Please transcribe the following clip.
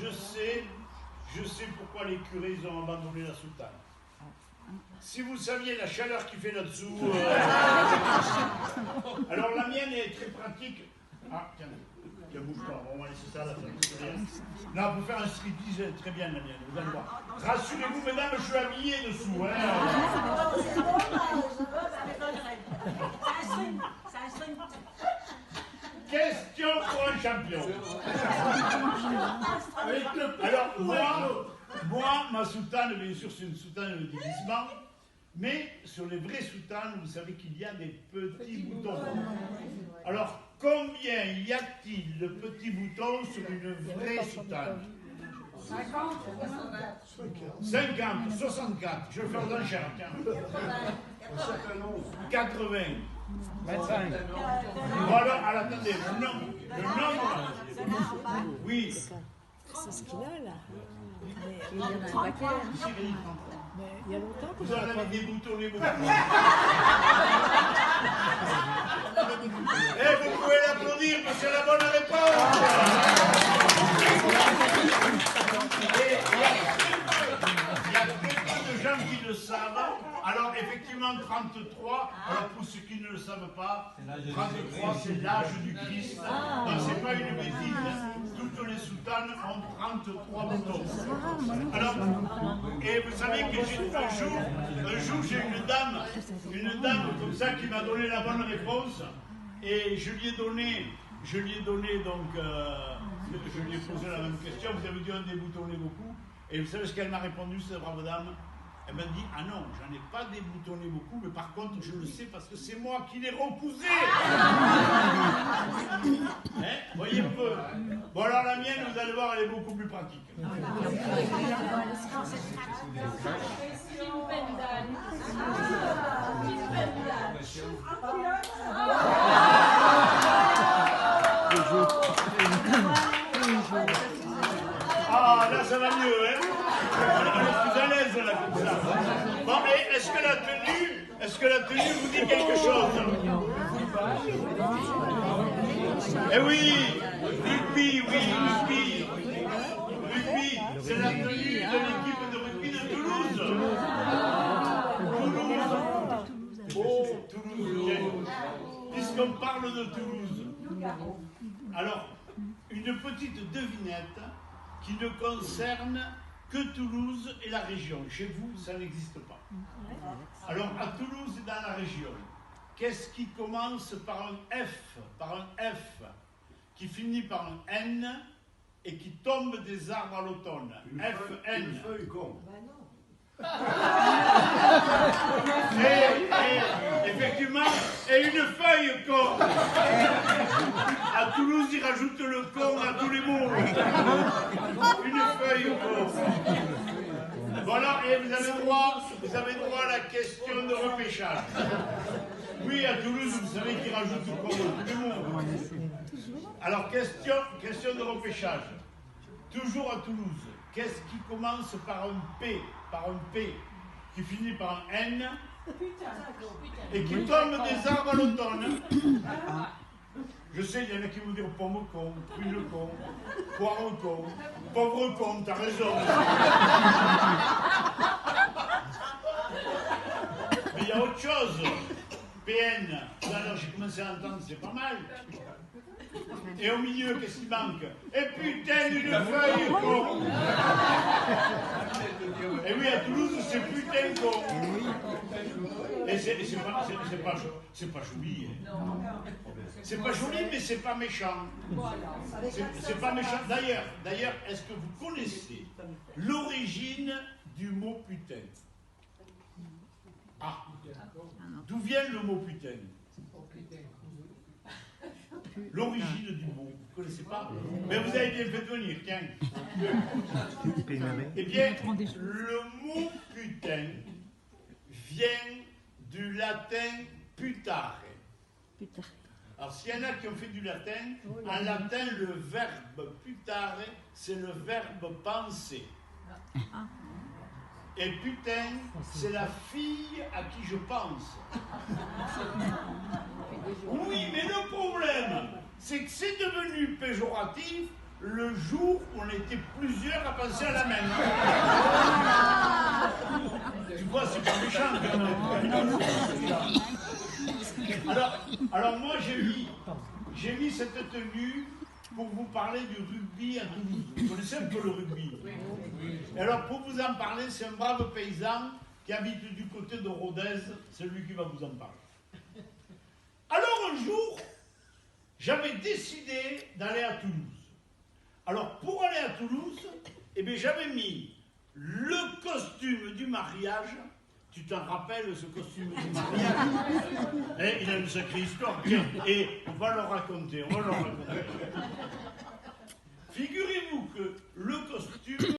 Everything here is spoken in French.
je sais pourquoi les curés ils ont abandonné la soutane. Si vous saviez la chaleur qu'il fait là-dessous. Alors la mienne est très pratique. Ah, tiens, bouge pas, on va laisser ça à la fin. Non, pour faire un striptease, très bien la mienne, vous allez voir. Rassurez-vous, mesdames, je suis habillé dessous. Hein. Question pour un champion. Alors, moi, ma soutane, bien sûr, c'est une soutane de déguisement, mais sur les vraies soutanes, vous savez qu'il y a des petits boutons. Alors, combien y a-t-il de petits boutons sur une vraie soutane? 50, 64, je vais faire l'enchère, tiens. 80. 25. Voilà, alors attendez, le nombre. Oui. C'est ce qu'il a là. Mais il y en a un paquet. Mais il y a longtemps que Vous en avez des boutons, les boutons. Eh, vous pouvez l'applaudir parce que c'est la bonne réponse. Il y a très peu de gens qui le savent. Alors, effectivement, 33, alors pour ceux qui ne le savent pas, 33 c'est l'âge du Christ. Donc, c'est pas une bêtise. Toutes les soutanes ont 33 boutons. Alors, et vous savez que un jour j'ai une dame comme ça qui m'a donné la bonne réponse. Et je lui ai donné donc, je lui ai posé la même question. Vous avez dû en déboutonner beaucoup. Et vous savez ce qu'elle m'a répondu, cette brave dame? Elle m'a dit, ah non, j'en ai pas déboutonné beaucoup, mais par contre, je le sais parce que c'est moi qui l'ai recousé. Hein, voyez un peu. Bon, alors la mienne, vous allez voir, elle est beaucoup plus pratique. Ah, là, ça va mieux, hein? On est plus à l'aise, là, comme ça. Bon, mais est-ce que la tenue vous dit quelque chose? Eh oui, rugby, c'est la tenue de l'équipe de rugby de Toulouse. Oh, Toulouse. Puisqu'on parle de Toulouse. Alors, une petite devinette qui ne concerne que Toulouse et la région. Chez vous, ça n'existe pas. Alors, à Toulouse et dans la région, qu'est-ce qui commence par un F, qui finit par un N et qui tombe des arbres à l'automne? FN. Une feuille con. Effectivement, et une feuille con. À Toulouse, ils rajoutent le con à tous les mots. Une feuille con. Voilà, et vous avez droit à la question de repêchage. Oui, à Toulouse, vous savez qu'ils rajoutent con à tous les mots. Alors, question de repêchage. Toujours à Toulouse, qu'est-ce qui commence par un P, qui finit par un N, et qui tombe des arbres à l'automne? Je sais, il y en a qui vont dire pomme con, prune con, poire con, pauvre con, t'as raison. Mais il y a autre chose. PN, alors j'ai commencé à entendre, c'est pas mal. Et au milieu, qu'est-ce qui manque? Et putain, une feuille con. Et oui, à Toulouse, c'est putain con. Et c'est pas joli. C'est pas joli, mais c'est pas méchant. C'est pas méchant. D'ailleurs, est-ce que vous connaissez l'origine du mot putain? Ah, d'où vient le mot putain? L'origine du mot, vous ne connaissez pas? Mais vous avez bien fait de venir, tiens. Eh bien, le mot putain vient du latin putare. Alors, s'il y en a qui ont fait du latin, en latin, le verbe putare, c'est le verbe penser. Et putain, c'est la fille à qui je pense. Oui, mais le problème, c'est que c'est devenu péjoratif le jour où on était plusieurs à penser à la même. Tu vois, c'est pas méchant quand même. Alors moi, j'ai mis cette tenue pour vous parler du rugby à Toulouse. Vous connaissez un peu le rugby? Et alors, pour vous en parler, c'est un brave paysan qui habite du côté de Rodez, c'est lui qui va vous en parler. Alors un jour, j'avais décidé d'aller à Toulouse. Alors pour aller à Toulouse, eh bien, j'avais mis le costume du mariage. Tu t'en rappelles, ce costume du mariage? Il a une sacrée histoire. Tiens, et on va le raconter, Figurez-vous que le costume